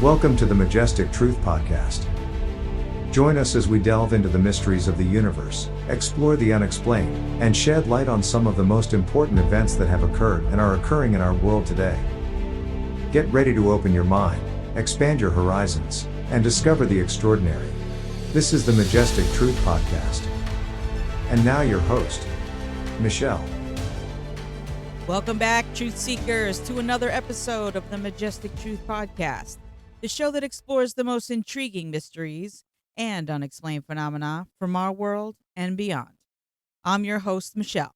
Welcome to the Majestic Truth podcast. Join us as we delve into the mysteries of the universe, explore the unexplained, and shed light on some of the most important events that have occurred and are occurring in our world today. Get ready to open your mind, expand your horizons, and discover the extraordinary. This is the Majestic Truth podcast. And now your host, Michelle. Welcome back, Truth Seekers, to another episode of the Majestic Truth podcast, the show that explores the most intriguing mysteries and unexplained phenomena from our world and beyond. I'm your host, Michelle,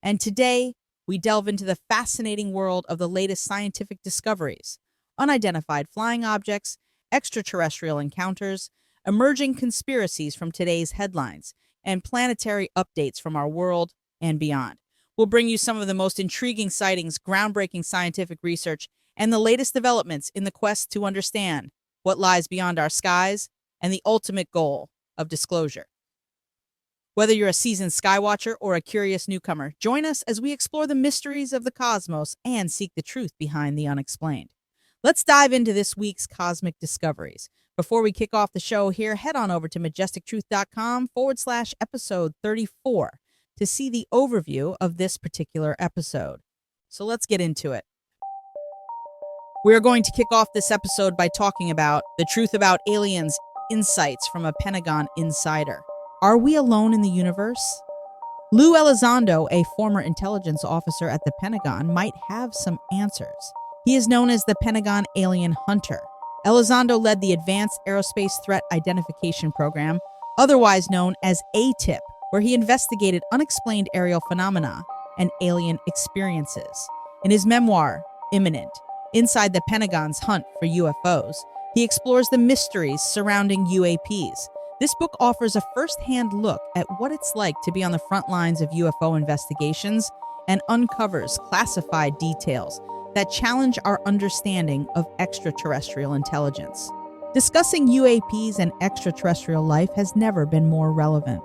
and today we delve into the fascinating world of the latest scientific discoveries, unidentified flying objects, extraterrestrial encounters, emerging conspiracies from today's headlines, and planetary updates from our world and beyond. We'll bring you some of the most intriguing sightings, groundbreaking scientific research, and the latest developments in the quest to understand what lies beyond our skies and the ultimate goal of disclosure. Whether you're a seasoned skywatcher or a curious newcomer, join us as we explore the mysteries of the cosmos and seek the truth behind the unexplained. Let's dive into this week's cosmic discoveries. Before we kick off the show here, head on over to majestictruth.com/episode 34 to see the overview of this particular episode. So let's get into it. We're going to kick off this episode by talking about the truth about aliens, insights from a Pentagon insider. Are we alone in the universe? Luis Elizondo, a former intelligence officer at the Pentagon, might have some answers. He is known as the Pentagon Alien Hunter. Elizondo led the Advanced Aerospace Threat Identification Program, otherwise known as ATIP, where he investigated unexplained aerial phenomena and alien experiences. In his memoir, Imminent, Inside the Pentagon's Hunt for UFOs, he explores the mysteries surrounding UAPs. This book offers a first-hand look at what it's like to be on the front lines of UFO investigations and uncovers classified details that challenge our understanding of extraterrestrial intelligence. Discussing UAPs and extraterrestrial life has never been more relevant.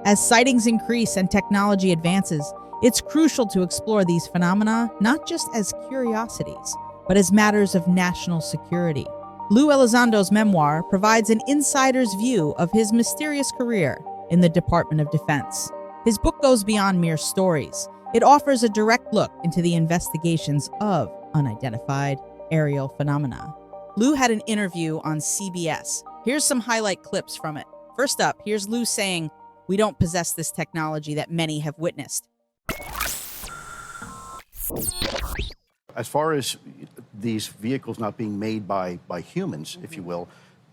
As sightings increase and technology advances, it's crucial to explore these phenomena not just as curiosities, but as matters of national security. Luis Elizondo's memoir provides an insider's view of his mysterious career in the Department of Defense. His book goes beyond mere stories. It offers a direct look into the investigations of unidentified aerial phenomena. Lou had an interview on CBS. Here's some highlight clips from it. First up, here's Lou saying, "We don't possess this technology that many have witnessed." As far as these vehicles not being made by humans, if you will,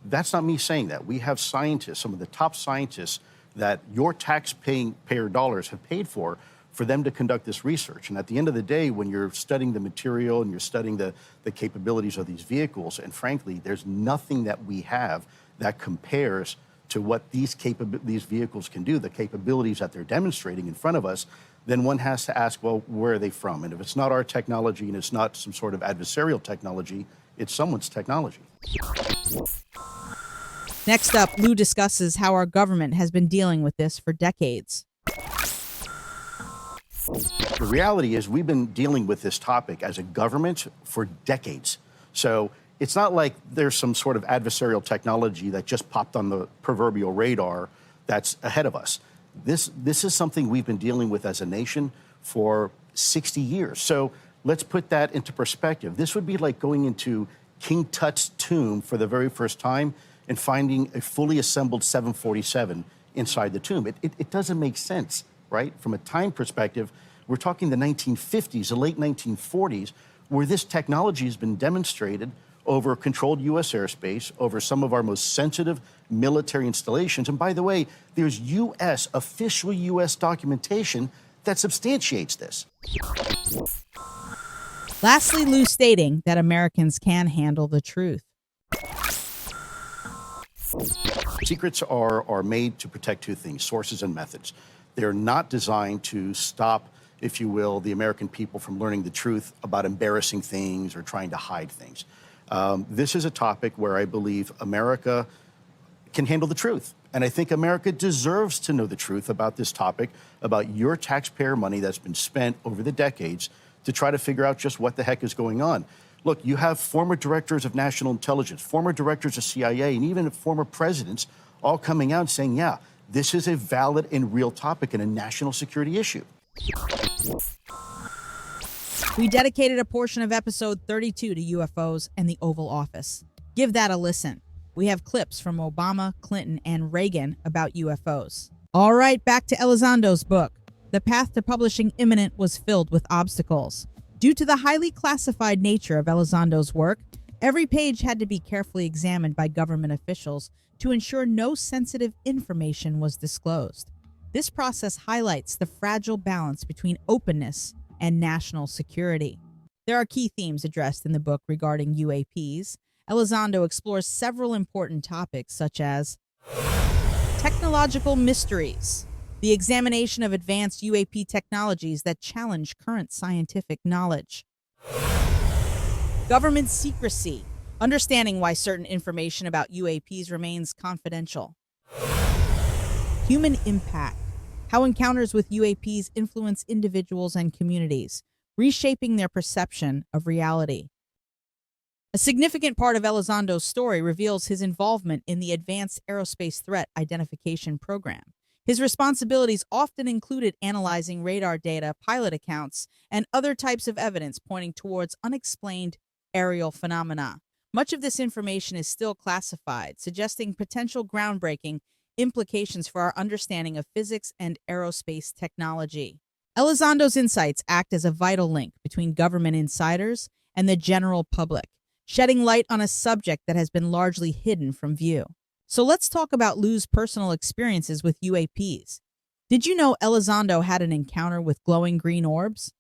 that's not me saying that. We have scientists, some of the top scientists that your taxpayer dollars have paid for them to conduct this research. And at the end of the day, when you're studying the material and you're studying the capabilities of these vehicles, and frankly, there's nothing that we have that compares to what these vehicles can do, the capabilities that they're demonstrating in front of us, then one has to ask, well, where are they from? And if it's not our technology and it's not some sort of adversarial technology, it's someone's technology. Next up, Lou discusses how our government has been dealing with this for decades. The reality is we've been dealing with this topic as a government for decades. So it's not like there's some sort of adversarial technology that just popped on the proverbial radar that's ahead of us. This is something we've been dealing with as a nation for 60 years. So let's put that into perspective. This would be like going into King Tut's tomb for the very first time and finding a fully assembled 747 inside the tomb. It doesn't make sense, right? From a time perspective, we're talking the 1950s, the late 1940s, where this technology has been demonstrated over controlled U.S. airspace, over some of our most sensitive military installations. And by the way, there's official U.S. documentation that substantiates this. Lastly, Lou stating that Americans can handle the truth. Secrets are made to protect two things, sources and methods. They're not designed to stop, if you will, the American people from learning the truth about embarrassing things or trying to hide things. This is a topic where I believe America can handle the truth. And I think America deserves to know the truth about this topic, about your taxpayer money that's been spent over the decades to try to figure out just what the heck is going on. Look, you have former directors of national intelligence, former directors of CIA, and even former presidents all coming out saying, yeah, this is a valid and real topic and a national security issue. We dedicated a portion of episode 32 to UFOs and the Oval Office. Give that a listen. We have clips from Obama, Clinton, and Reagan about UFOs. All right, back to Elizondo's book. The path to publishing imminent was filled with obstacles. Due to the highly classified nature of Elizondo's work, every page had to be carefully examined by government officials to ensure no sensitive information was disclosed. This process highlights the fragile balance between openness and national security. There are key themes addressed in the book regarding UAPs. Elizondo explores several important topics such as technological mysteries, the examination of advanced UAP technologies that challenge current scientific knowledge, government secrecy, understanding why certain information about UAPs remains confidential, human impact, how encounters with UAPs influence individuals and communities, reshaping their perception of reality. A significant part of Elizondo's story reveals his involvement in the Advanced Aerospace Threat Identification Program. His responsibilities often included analyzing radar data, pilot accounts, and other types of evidence pointing towards unexplained aerial phenomena. Much of this information is still classified, suggesting potential groundbreaking implications for our understanding of physics and aerospace technology. Elizondo's insights act as a vital link between government insiders and the general public, shedding light on a subject that has been largely hidden from view. So let's talk about Lou's personal experiences with UAPs. Did you know Elizondo had an encounter with glowing green orbs?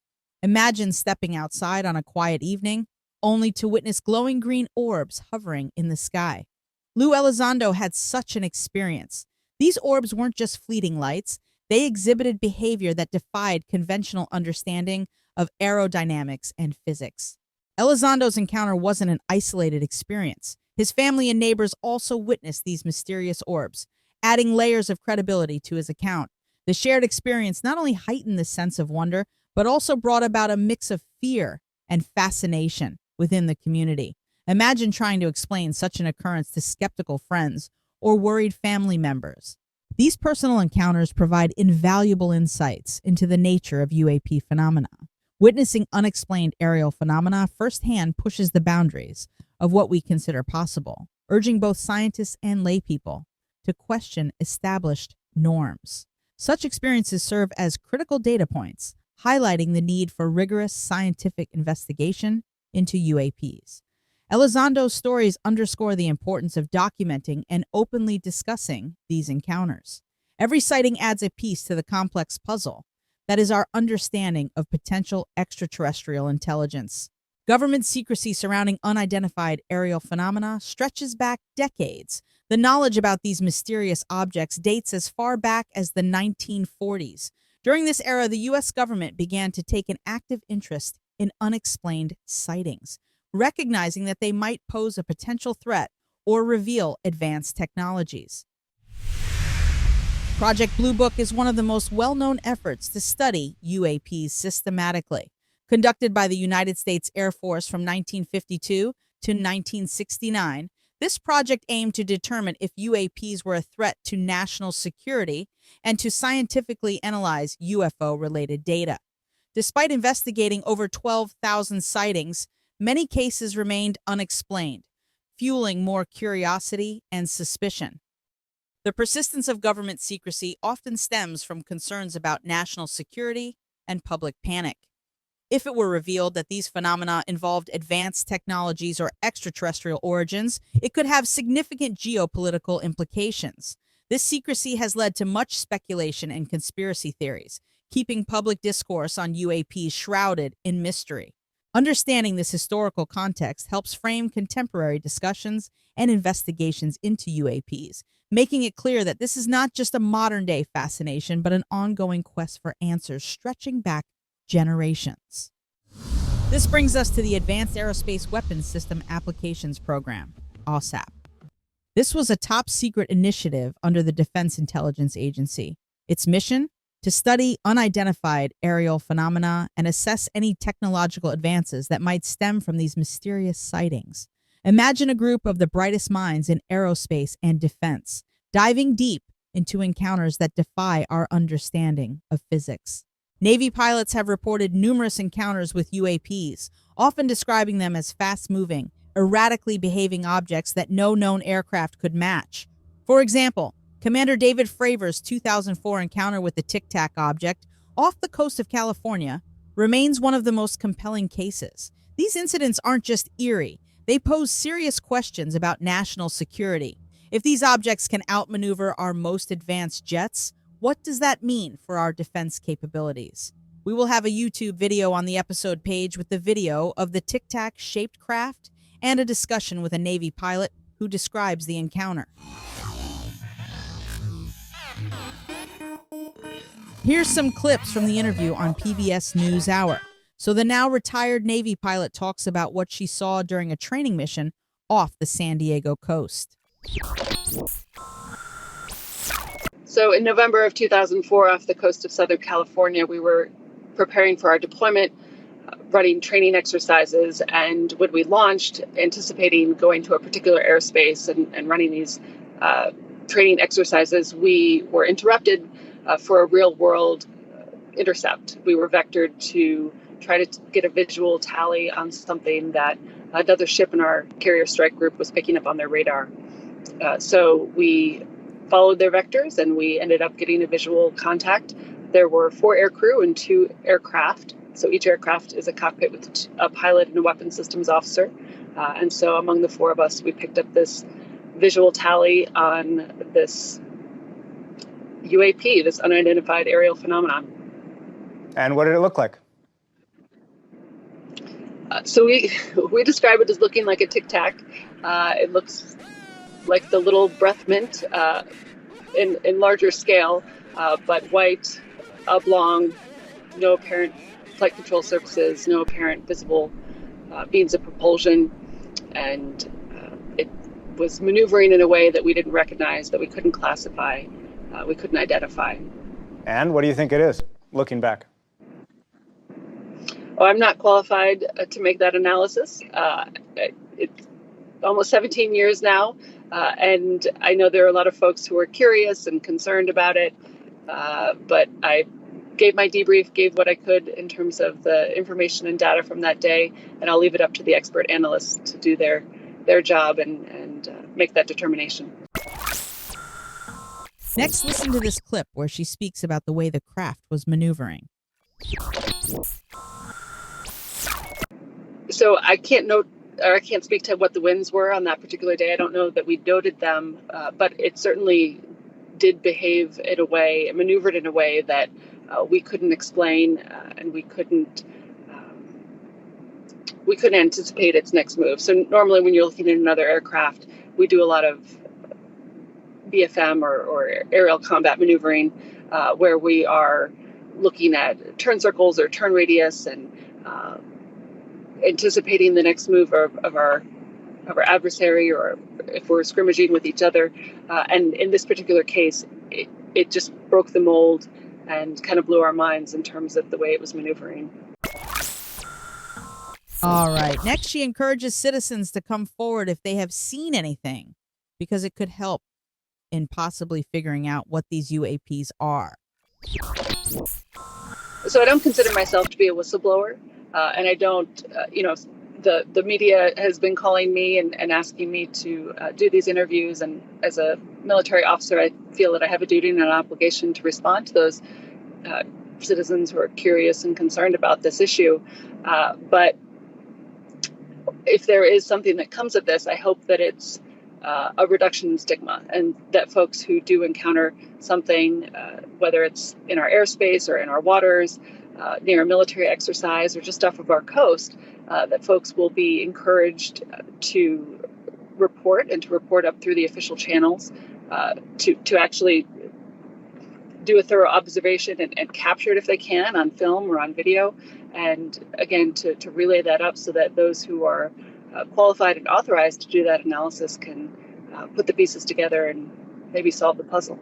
Imagine stepping outside on a quiet evening, only to witness glowing green orbs hovering in the sky. Lou Elizondo had such an experience. These orbs weren't just fleeting lights, they exhibited behavior that defied conventional understanding of aerodynamics and physics. Elizondo's encounter wasn't an isolated experience. His family and neighbors also witnessed these mysterious orbs, adding layers of credibility to his account. The shared experience not only heightened the sense of wonder, but also brought about a mix of fear and fascination within the community. Imagine trying to explain such an occurrence to skeptical friends or worried family members. These personal encounters provide invaluable insights into the nature of UAP phenomena. Witnessing unexplained aerial phenomena firsthand pushes the boundaries of what we consider possible, urging both scientists and laypeople to question established norms. Such experiences serve as critical data points, highlighting the need for rigorous scientific investigation into UAPs. Elizondo's stories underscore the importance of documenting and openly discussing these encounters. Every sighting adds a piece to the complex puzzle that is our understanding of potential extraterrestrial intelligence. Government secrecy surrounding unidentified aerial phenomena stretches back decades. The knowledge about these mysterious objects dates as far back as the 1940s. During this era, the U.S. government began to take an active interest in unexplained sightings, recognizing that they might pose a potential threat or reveal advanced technologies. Project Blue Book is one of the most well-known efforts to study UAPs systematically. Conducted by the United States Air Force from 1952 to 1969, this project aimed to determine if UAPs were a threat to national security and to scientifically analyze UFO-related data. Despite investigating over 12,000 sightings, many cases remained unexplained, fueling more curiosity and suspicion. The persistence of government secrecy often stems from concerns about national security and public panic. If it were revealed that these phenomena involved advanced technologies or extraterrestrial origins, it could have significant geopolitical implications. This secrecy has led to much speculation and conspiracy theories, keeping public discourse on UAPs shrouded in mystery. Understanding this historical context helps frame contemporary discussions and investigations into UAPs, making it clear that this is not just a modern-day fascination, but an ongoing quest for answers stretching back generations. This brings us to the Advanced Aerospace Weapons System Applications Program, AAWSAP. This was a top-secret initiative under the Defense Intelligence Agency. Its mission? to study unidentified aerial phenomena and assess any technological advances that might stem from these mysterious sightings. Imagine a group of the brightest minds in aerospace and defense, diving deep into encounters that defy our understanding of physics. Navy pilots have reported numerous encounters with UAPs, often describing them as fast-moving, erratically behaving objects that no known aircraft could match. For example, Commander David Fravor's 2004 encounter with the Tic Tac object off the coast of California remains one of the most compelling cases. These incidents aren't just eerie, they pose serious questions about national security. If these objects can outmaneuver our most advanced jets, what does that mean for our defense capabilities? We will have a YouTube video on the episode page with the video of the Tic Tac shaped craft and a discussion with a Navy pilot who describes the encounter. Here's some clips from the interview on PBS NewsHour. So the now retired Navy pilot talks about what she saw during a training mission off the San Diego coast. So in November of 2004, off the coast of Southern California, we were preparing for our deployment, running training exercises, and when we launched, anticipating going to a particular airspace and running these training exercises, we were interrupted for a real-world intercept. We were vectored to try to get a visual tally on something that another ship in our carrier strike group was picking up on their radar. So we followed their vectors and we ended up getting a visual contact. There were 4 aircrew and 2 aircraft. So each aircraft is a cockpit with a pilot and a weapons systems officer. And so among the 4 of us, we picked up this visual tally on this UAP, this unidentified aerial phenomenon. And what did it look like? So we describe it as looking like a Tic Tac. It looks like the little breath mint in larger scale, but white, oblong, no apparent flight control surfaces, no apparent visible means of propulsion, and it was maneuvering in a way that we didn't recognize, that we couldn't classify, we couldn't identify. And what do you think it is, looking back? Oh, I'm not qualified to make that analysis. It's almost 17 years now, and I know there are a lot of folks who are curious and concerned about it, but I gave my debrief, gave what I could in terms of the information and data from that day, and I'll leave it up to the expert analysts to do their job and make that determination. Next, listen to this clip where she speaks about the way the craft was maneuvering. So I can't speak to what the winds were on that particular day. I don't know that we noted them, but it certainly did behave in a way, maneuvered in a way that we couldn't explain, and we couldn't anticipate its next move. So normally when you're looking at another aircraft, we do a lot of BFM or aerial combat maneuvering, where we are looking at turn circles or turn radius and anticipating the next move of our adversary, or if we're scrimmaging with each other. And in this particular case, it just broke the mold and kind of blew our minds in terms of the way it was maneuvering. All right. Next, she encourages citizens to come forward if they have seen anything, because it could help in possibly figuring out what these UAPs are. So I don't consider myself to be a whistleblower, and I don't, the media has been calling me and asking me to do these interviews, and as a military officer, I feel that I have a duty and an obligation to respond to those citizens who are curious and concerned about this issue. But if there is something that comes of this, I hope that it's a reduction in stigma, and that folks who do encounter something, whether it's in our airspace or in our waters, near a military exercise or just off of our coast, that folks will be encouraged to report, and to report up through the official channels, to actually do a thorough observation and capture it if they can on film or on video, and again to relay that up so that those who are qualified and authorized to do that analysis can put the pieces together and maybe solve the puzzle.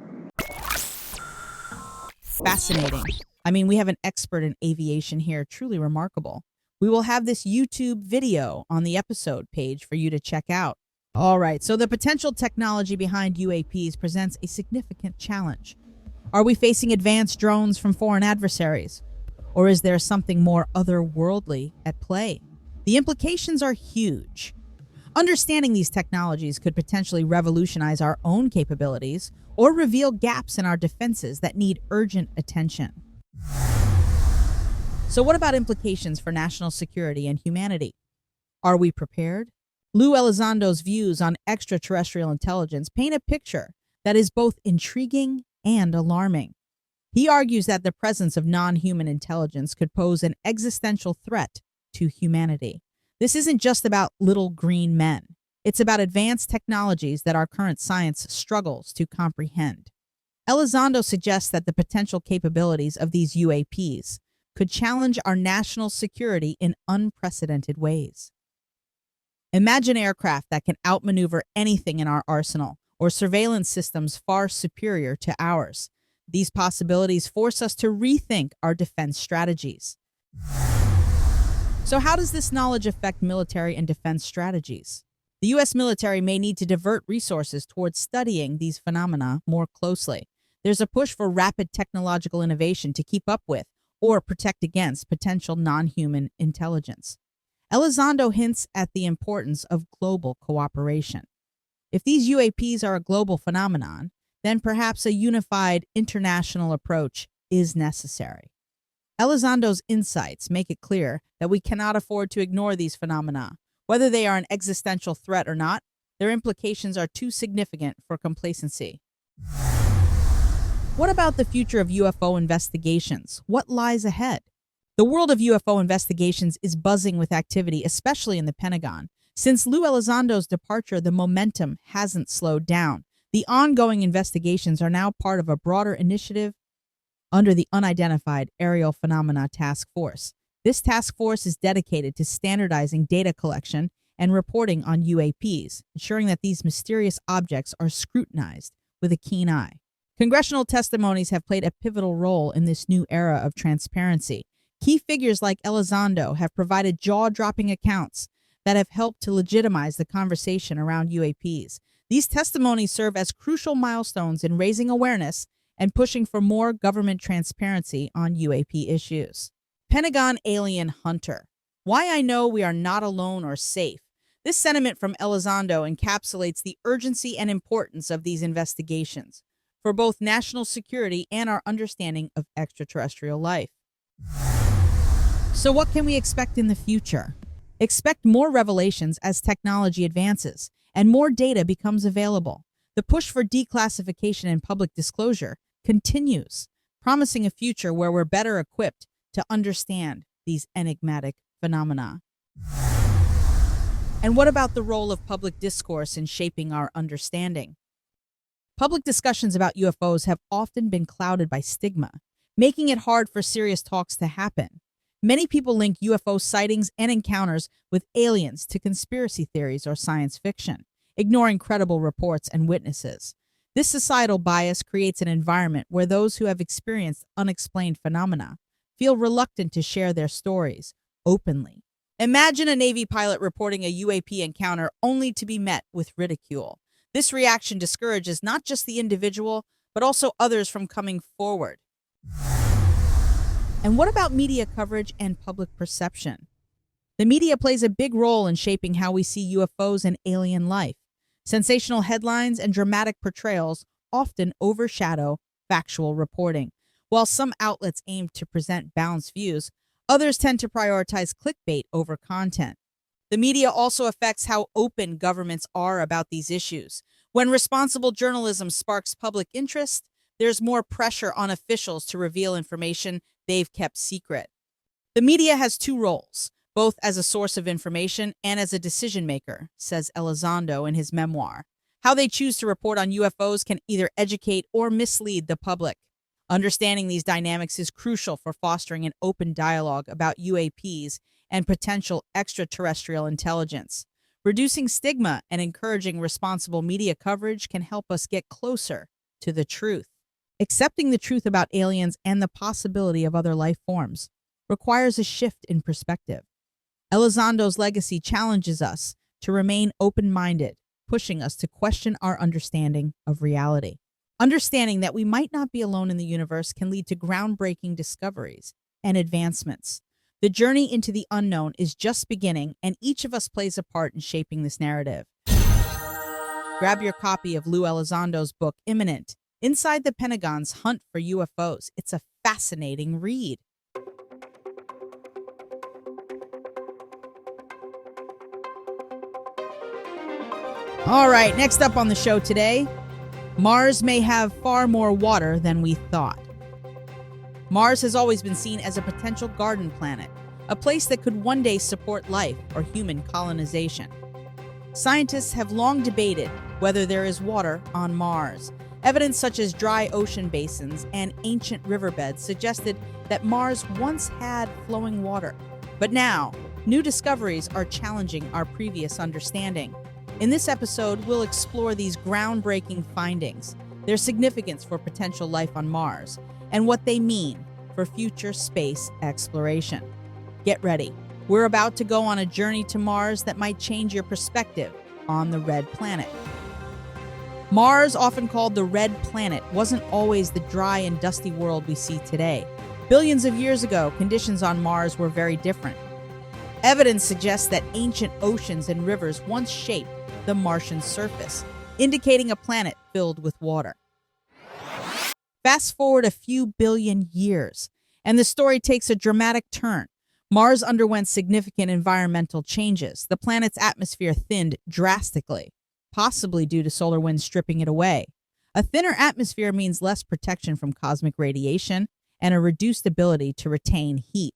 Fascinating. I mean, we have an expert in aviation here, truly remarkable. We will have this YouTube video on the episode page for you to check out. All right, so the potential technology behind UAPs presents a significant challenge. Are we facing advanced drones from foreign adversaries? Or is there something more otherworldly at play? The implications are huge. Understanding these technologies could potentially revolutionize our own capabilities or reveal gaps in our defenses that need urgent attention. So what about implications for national security and humanity? Are we prepared? Luis Elizondo's views on extraterrestrial intelligence paint a picture that is both intriguing and alarming. He argues that the presence of non-human intelligence could pose an existential threat to humanity. This isn't just about little green men. It's about advanced technologies that our current science struggles to comprehend. Elizondo suggests that the potential capabilities of these UAPs could challenge our national security in unprecedented ways. Imagine aircraft that can outmaneuver anything in our arsenal, or surveillance systems far superior to ours. These possibilities force us to rethink our defense strategies. So how does this knowledge affect military and defense strategies? The U.S. military may need to divert resources towards studying these phenomena more closely. There's a push for rapid technological innovation to keep up with or protect against potential non-human intelligence. Elizondo hints at the importance of global cooperation. If these UAPs are a global phenomenon, then perhaps a unified international approach is necessary. Elizondo's insights make it clear that we cannot afford to ignore these phenomena. Whether they are an existential threat or not, their implications are too significant for complacency. What about the future of UFO investigations? What lies ahead? The world of UFO investigations is buzzing with activity, especially in the Pentagon. Since Luis Elizondo's departure, the momentum hasn't slowed down. The ongoing investigations are now part of a broader initiative under the Unidentified Aerial Phenomena Task Force. This task force is dedicated to standardizing data collection and reporting on UAPs, ensuring that these mysterious objects are scrutinized with a keen eye. Congressional testimonies have played a pivotal role in this new era of transparency. Key figures like Elizondo have provided jaw-dropping accounts that have helped to legitimize the conversation around UAPs. These testimonies serve as crucial milestones in raising awareness and pushing for more government transparency on UAP issues. Pentagon Alien Hunter. Why I know we are not alone or safe. This sentiment from Elizondo encapsulates the urgency and importance of these investigations for both national security and our understanding of extraterrestrial life. So what can we expect in the future? Expect more revelations as technology advances and more data becomes available. The push for declassification and public disclosure continues, promising a future where we're better equipped to understand these enigmatic phenomena. And what about the role of public discourse in shaping our understanding? Public discussions about UFOs have often been clouded by stigma, making it hard for serious talks to happen. Many people link UFO sightings and encounters with aliens to conspiracy theories or science fiction, ignoring credible reports and witnesses. This societal bias creates an environment where those who have experienced unexplained phenomena feel reluctant to share their stories openly. Imagine a Navy pilot reporting a UAP encounter only to be met with ridicule. This reaction discourages not just the individual, but also others from coming forward. And what about media coverage and public perception? The media plays a big role in shaping how we see UFOs and alien life. Sensational headlines and dramatic portrayals often overshadow factual reporting. While some outlets aim to present balanced views, others tend to prioritize clickbait over content. The media also affects how open governments are about these issues. When responsible journalism sparks public interest, there's more pressure on officials to reveal information they've kept secret. The media has two roles, both as a source of information and as a decision maker, says Elizondo in his memoir. How they choose to report on UFOs can either educate or mislead the public. Understanding these dynamics is crucial for fostering an open dialogue about UAPs and potential extraterrestrial intelligence. Reducing stigma and encouraging responsible media coverage can help us get closer to the truth. Accepting the truth about aliens and the possibility of other life forms requires a shift in perspective. Elizondo's legacy challenges us to remain open-minded, pushing us to question our understanding of reality. Understanding that we might not be alone in the universe can lead to groundbreaking discoveries and advancements. The journey into the unknown is just beginning, and each of us plays a part in shaping this narrative. Grab your copy of Luis Elizondo's book, Imminent, Inside the Pentagon's Hunt for UFOs. It's a fascinating read. All right, next up on the show today, Mars may have far more water than we thought. Mars has always been seen as a potential garden planet, a place that could one day support life or human colonization. Scientists have long debated whether there is water on Mars. Evidence such as dry ocean basins and ancient riverbeds suggested that Mars once had flowing water. But now, new discoveries are challenging our previous understanding. In this episode, we'll explore these groundbreaking findings, their significance for potential life on Mars, and what they mean for future space exploration. Get ready. We're about to go on a journey to Mars that might change your perspective on the red planet. Mars, often called the red planet, wasn't always the dry and dusty world we see today. Billions of years ago, conditions on Mars were very different. Evidence suggests that ancient oceans and rivers once shaped the Martian surface, indicating a planet filled with water. Fast forward a few billion years, and the story takes a dramatic turn. Mars underwent significant environmental changes. The planet's atmosphere thinned drastically, possibly due to solar winds stripping it away. A thinner atmosphere means less protection from cosmic radiation and a reduced ability to retain heat.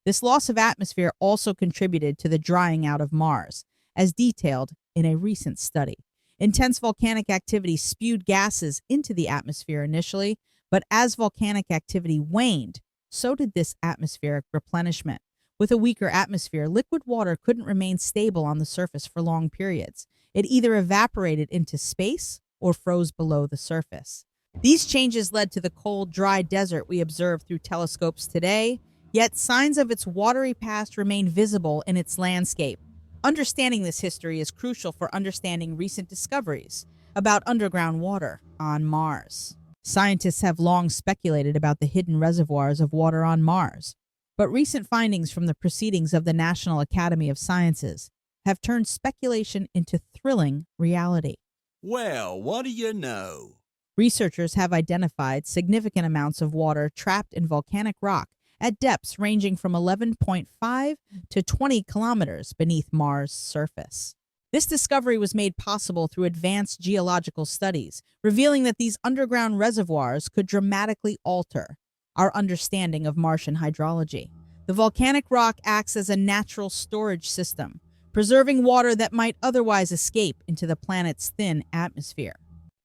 This loss of atmosphere also contributed to the drying out of Mars, as detailed in a recent study. Intense volcanic activity spewed gases into the atmosphere initially, but as volcanic activity waned, so did this atmospheric replenishment. With a weaker atmosphere, liquid water couldn't remain stable on the surface for long periods. It either evaporated into space or froze below the surface. These changes led to the cold, dry desert we observe through telescopes today, yet signs of its watery past remain visible in its landscape. Understanding this history is crucial for understanding recent discoveries about underground water on Mars. Scientists have long speculated about the hidden reservoirs of water on Mars, but recent findings from the proceedings of the National Academy of Sciences have turned speculation into thrilling reality. Well, what do you know? Researchers have identified significant amounts of water trapped in volcanic rock at depths ranging from 11.5 to 20 kilometers beneath Mars' surface. This discovery was made possible through advanced geological studies, revealing that these underground reservoirs could dramatically alter our understanding of Martian hydrology. The volcanic rock acts as a natural storage system, preserving water that might otherwise escape into the planet's thin atmosphere.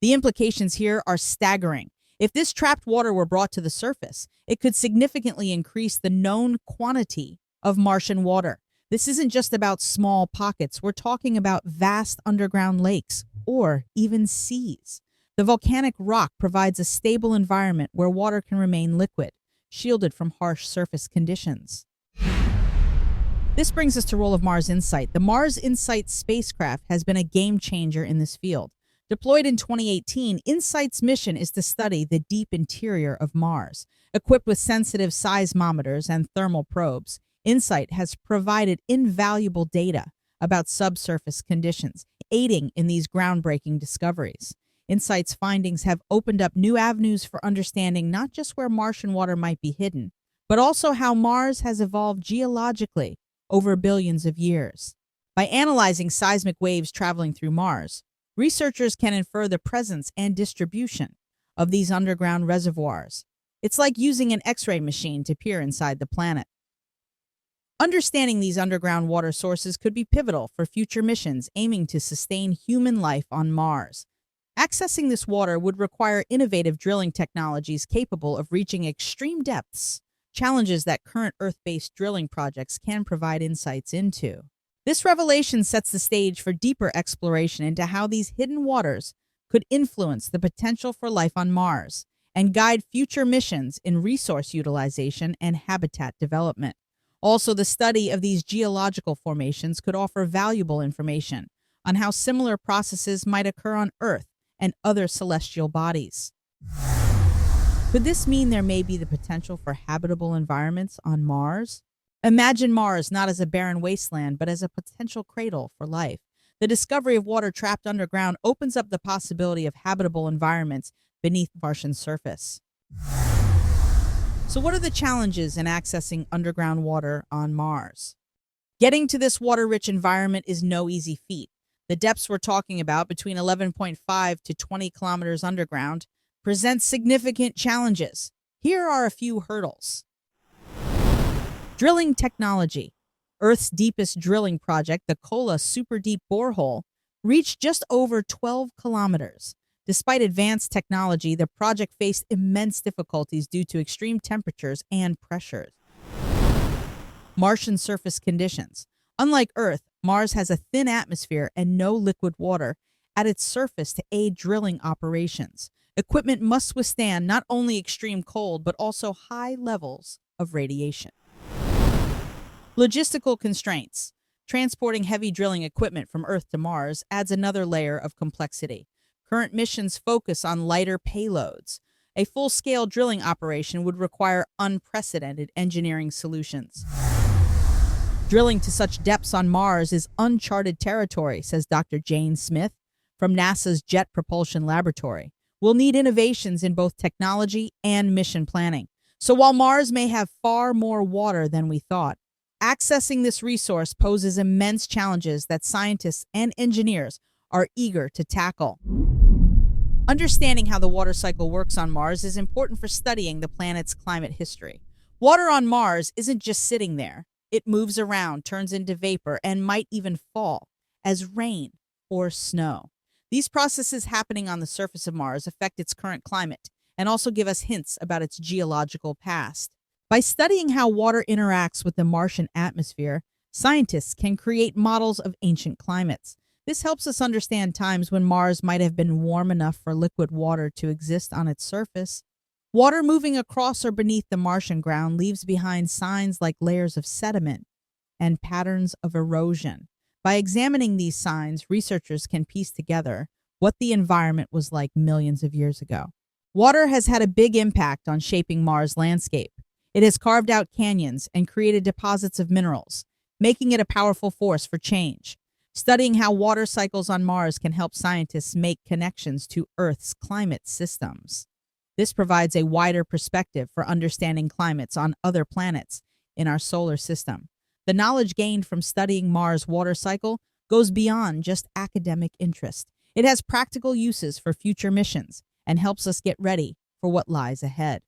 The implications here are staggering. If this trapped water were brought to the surface, it could significantly increase the known quantity of Martian water. This isn't just about small pockets. We're talking about vast underground lakes or even seas. The volcanic rock provides a stable environment where water can remain liquid, shielded from harsh surface conditions. This brings us to role of Mars Insight. The Mars Insight spacecraft has been a game changer in this field. Deployed in 2018, InSight's mission is to study the deep interior of Mars. Equipped with sensitive seismometers and thermal probes, InSight has provided invaluable data about subsurface conditions, aiding in these groundbreaking discoveries. InSight's findings have opened up new avenues for understanding not just where Martian water might be hidden, but also how Mars has evolved geologically over billions of years. By analyzing seismic waves traveling through Mars, researchers can infer the presence and distribution of these underground reservoirs. It's like using an X-ray machine to peer inside the planet. Understanding these underground water sources could be pivotal for future missions aiming to sustain human life on Mars. Accessing this water would require innovative drilling technologies capable of reaching extreme depths, challenges that current Earth-based drilling projects can provide insights into. This revelation sets the stage for deeper exploration into how these hidden waters could influence the potential for life on Mars and guide future missions in resource utilization and habitat development. Also, the study of these geological formations could offer valuable information on how similar processes might occur on Earth and other celestial bodies. Could this mean there may be the potential for habitable environments on Mars? Imagine Mars not as a barren wasteland, but as a potential cradle for life. The discovery of water trapped underground opens up the possibility of habitable environments beneath Martian surface. So what are the challenges in accessing underground water on Mars? Getting to this water-rich environment is no easy feat. The depths we're talking about, between 11.5 to 20 kilometers underground, present significant challenges. Here are a few hurdles. Drilling technology. Earth's deepest drilling project, the Kola Super Deep Borehole, reached just over 12 kilometers. Despite advanced technology, the project faced immense difficulties due to extreme temperatures and pressures. Martian surface conditions. Unlike Earth, Mars has a thin atmosphere and no liquid water at its surface to aid drilling operations. Equipment must withstand not only extreme cold, but also high levels of radiation. Logistical constraints. Transporting heavy drilling equipment from Earth to Mars adds another layer of complexity. Current missions focus on lighter payloads. A full-scale drilling operation would require unprecedented engineering solutions. Drilling to such depths on Mars is uncharted territory, says Dr. Jane Smith from NASA's Jet Propulsion Laboratory. We'll need innovations in both technology and mission planning. So while Mars may have far more water than we thought, accessing this resource poses immense challenges that scientists and engineers are eager to tackle. Understanding how the water cycle works on Mars is important for studying the planet's climate history. Water on Mars isn't just sitting there. It moves around, turns into vapor, and might even fall as rain or snow. These processes happening on the surface of Mars affect its current climate and also give us hints about its geological past. By studying how water interacts with the Martian atmosphere, scientists can create models of ancient climates. This helps us understand times when Mars might have been warm enough for liquid water to exist on its surface. Water moving across or beneath the Martian ground leaves behind signs like layers of sediment and patterns of erosion. By examining these signs, researchers can piece together what the environment was like millions of years ago. Water has had a big impact on shaping Mars' landscape. It has carved out canyons and created deposits of minerals, making it a powerful force for change. Studying how water cycles on Mars can help scientists make connections to Earth's climate systems. This provides a wider perspective for understanding climates on other planets in our solar system. The knowledge gained from studying Mars' water cycle goes beyond just academic interest. It has practical uses for future missions and helps us get ready for what lies ahead.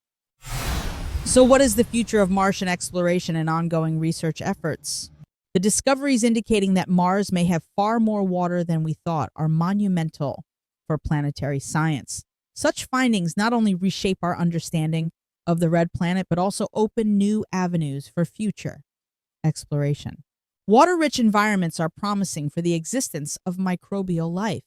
So what is the future of Martian exploration and ongoing research efforts? The discoveries indicating that Mars may have far more water than we thought are monumental for planetary science. Such findings not only reshape our understanding of the red planet, but also open new avenues for future exploration. Water-rich environments are promising for the existence of microbial life.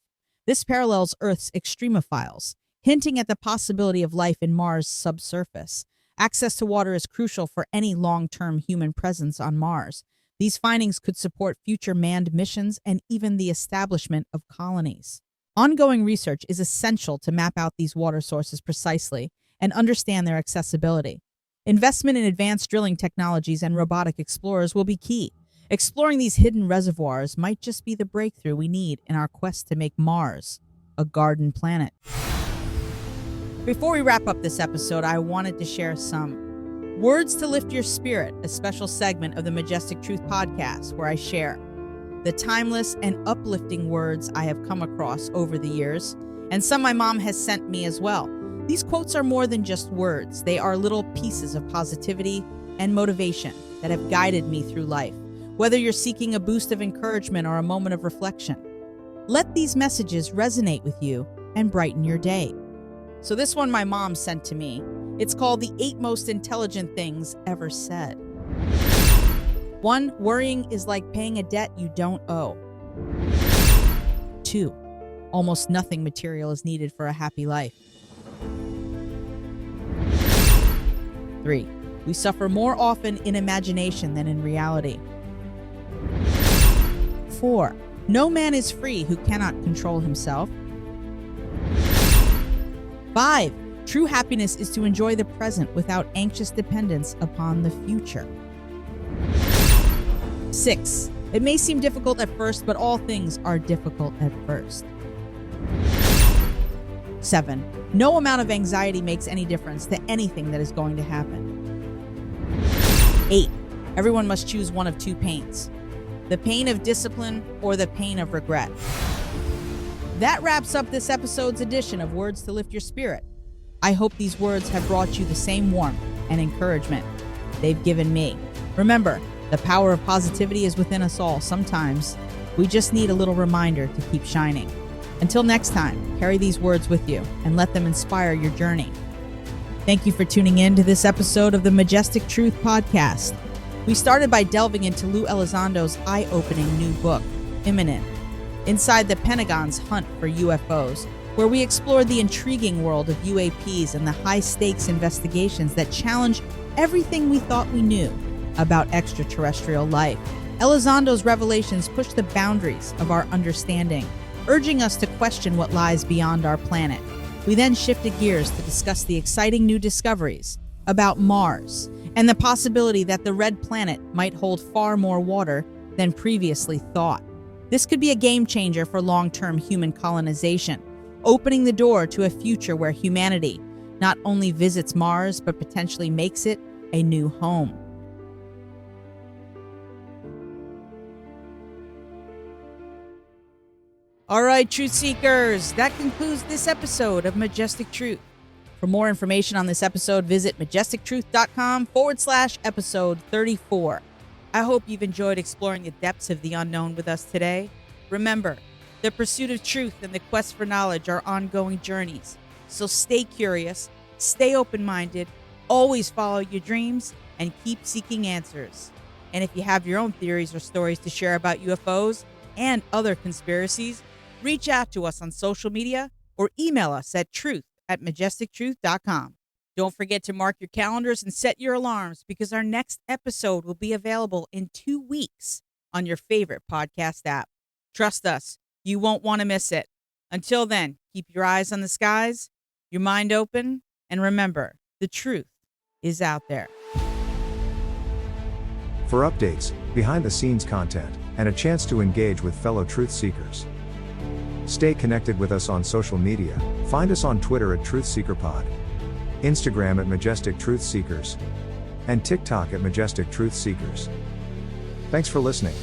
This parallels Earth's extremophiles, hinting at the possibility of life in Mars' subsurface. Access to water is crucial for any long-term human presence on Mars. These findings could support future manned missions and even the establishment of colonies. Ongoing research is essential to map out these water sources precisely and understand their accessibility. Investment in advanced drilling technologies and robotic explorers will be key. Exploring these hidden reservoirs might just be the breakthrough we need in our quest to make Mars a garden planet. Before we wrap up this episode, I wanted to share some Words to Lift Your Spirit, a special segment of the Majestic Truth podcast where I share the timeless and uplifting words I have come across over the years, and some my mom has sent me as well. These quotes are more than just words. They are little pieces of positivity and motivation that have guided me through life. Whether you're seeking a boost of encouragement or a moment of reflection, let these messages resonate with you and brighten your day. So this one my mom sent to me. It's called The 8 Most Intelligent Things Ever Said. 1. Worrying is like paying a debt you don't owe. 2. Almost nothing material is needed for a happy life. 3. We suffer more often in imagination than in reality. 4. No man is free who cannot control himself. 5. True happiness is to enjoy the present without anxious dependence upon the future. 6. It may seem difficult at first, but all things are difficult at first. 7. No amount of anxiety makes any difference to anything that is going to happen. 8. Everyone must choose one of two pains: the pain of discipline or the pain of regret. That wraps up this episode's edition of Words to Lift Your Spirit. I hope these words have brought you the same warmth and encouragement they've given me. Remember, the power of positivity is within us all. Sometimes we just need a little reminder to keep shining. Until next time, carry these words with you and let them inspire your journey. Thank you for tuning in to this episode of the Majestic Truth podcast. We started by delving into Luis Elizondo's eye-opening new book, Imminent, Inside the Pentagon's Hunt for UFOs, where we explored the intriguing world of UAPs and the high-stakes investigations that challenge everything we thought we knew about extraterrestrial life. Elizondo's revelations push the boundaries of our understanding, urging us to question what lies beyond our planet. We then shifted gears to discuss the exciting new discoveries about Mars and the possibility that the red planet might hold far more water than previously thought. This could be a game changer for long-term human colonization, opening the door to a future where humanity not only visits Mars, but potentially makes it a new home. All right, Truth Seekers, that concludes this episode of Majestic Truth. For more information on this episode, visit majestictruth.com/episode 34. I hope you've enjoyed exploring the depths of the unknown with us today. Remember, the pursuit of truth and the quest for knowledge are ongoing journeys. So stay curious, stay open-minded, always follow your dreams, and keep seeking answers. And if you have your own theories or stories to share about UFOs and other conspiracies, reach out to us on social media or email us at truth@majestictruth.com. Don't forget to mark your calendars and set your alarms, because our next episode will be available in 2 weeks on your favorite podcast app. Trust us, you won't want to miss it. Until then, keep your eyes on the skies, your mind open, and remember, the truth is out there. For updates, behind-the-scenes content, and a chance to engage with fellow truth seekers, stay connected with us on social media. Find us on Twitter at TruthSeekerPod, Instagram at Majestic Truth Seekers, and TikTok at Majestic Truth Seekers. Thanks for listening.